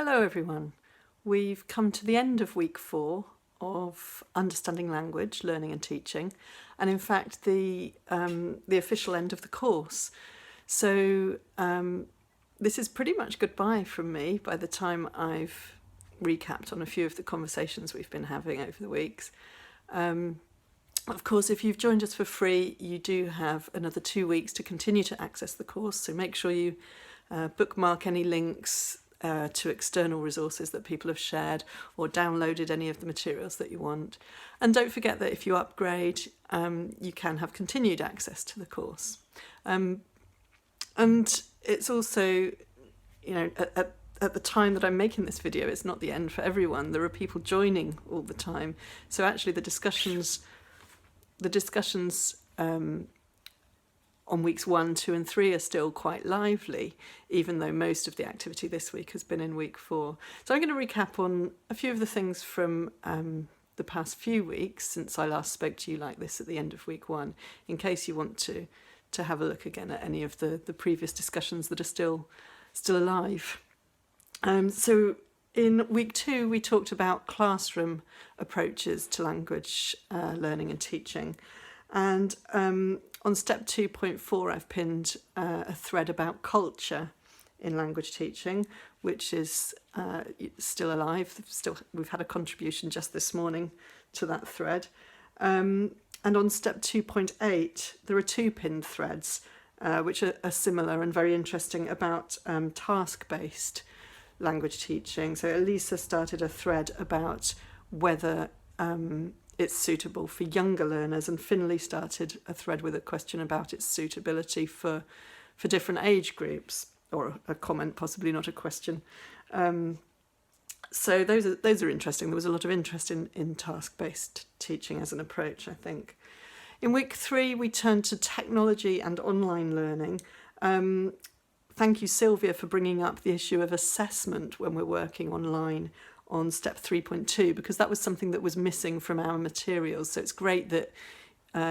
Hello everyone. We've come to the end of week 4 of Understanding Language, Learning and Teaching, and in fact the official end of the course. So this is pretty much goodbye from me by the time I've recapped on a few of the conversations we've been having over the weeks. Of course, if you've joined us for free, you do have another 2 weeks to continue to access the course, so make sure you bookmark any links to external resources that people have shared or downloaded any of the materials that you want. And don't forget that if you upgrade, you can have continued access to the course. And it's also, you know, at the time that I'm making this video, it's not the end for everyone. There are people joining all the time. So actually the discussions on weeks 1, 2 and 3 are still quite lively, even though most of the activity this week has been in week 4. So I'm going to recap on a few of the things from the past few weeks since I last spoke to you like this at the end of week 1, in case you want to have a look again at any of the previous discussions that are still alive. So in week 2 we talked about classroom approaches to language learning and teaching, and on step 2.4 I've pinned a thread about culture in language teaching, which is still alive. We've had a contribution just this morning to that thread. And on step 2.8 there are 2 pinned threads which are similar and very interesting about task-based language teaching. So Elisa started a thread about whether it's suitable for younger learners, and Finley started a thread with a question about its suitability for different age groups, or a comment, possibly not a question. So those are interesting. There was a lot of interest in task-based teaching as an approach, I think. In week 3 we turned to technology and online learning. Thank you, Sylvia, for bringing up the issue of assessment when we're working online on step 3.2, because that was something that was missing from our materials. So it's great that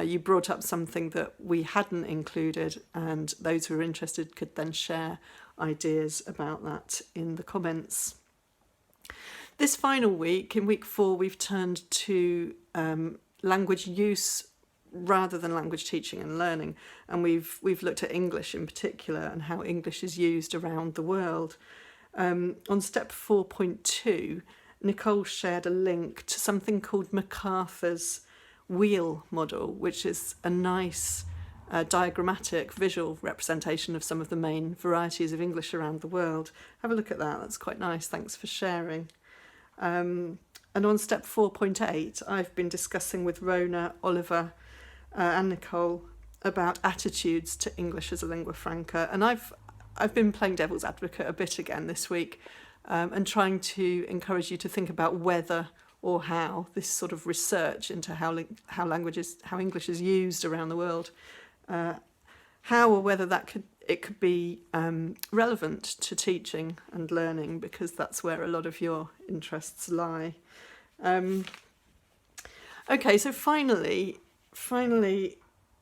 you brought up something that we hadn't included, and those who are interested could then share ideas about that in the comments. This final week, in week 4, we've turned to language use rather than language teaching and learning, and we've looked at English in particular and how English is used around the world. On step 4.2, Nicole shared a link to something called MacArthur's wheel model, which is a nice diagrammatic visual representation of some of the main varieties of English around the world. Have a look at that, that's quite nice, thanks for sharing. And on step 4.8, I've been discussing with Rona, Oliver and Nicole about attitudes to English as a lingua franca, and I've been playing devil's advocate a bit again this week, and trying to encourage you to think about whether or how this sort of research into how English is used around the world, how or whether it could be relevant to teaching and learning, because that's where a lot of your interests lie. Okay, so finally,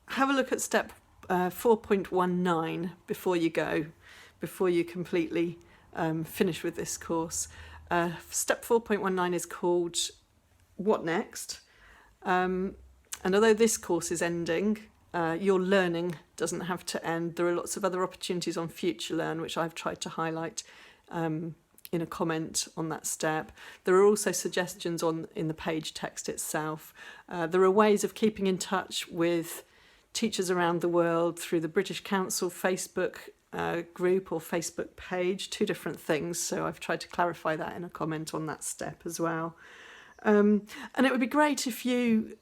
have a look at step 4.19 before you completely finish with this course. Step 4.19 is called What Next? And although this course is ending, your learning doesn't have to end. There are lots of other opportunities on Futurelearn, which I've tried to highlight in a comment on that step. There are also suggestions in the page text itself. There are ways of keeping in touch with teachers around the world through the British Council Facebook group or Facebook page, 2 different things, so I've tried to clarify that in a comment on that step as well. And it would be great if you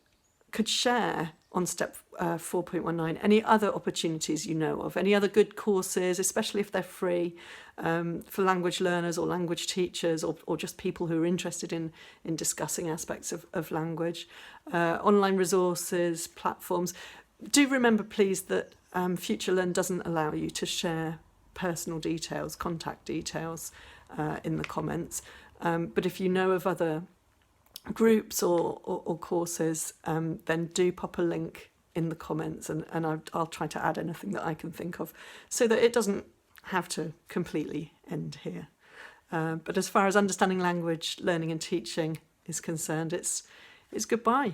could share on step 4.19 any other opportunities you know of, any other good courses, especially if they're free, for language learners or language teachers, or just people who are interested in discussing aspects of language, online resources, platforms. Do remember, please, that Futurelearn doesn't allow you to share personal details, contact details in the comments. But if you know of other groups or courses, then do pop a link in the comments, and I'll try to add anything that I can think of so that it doesn't have to completely end here. But as far as understanding language, learning and teaching is concerned, it's goodbye.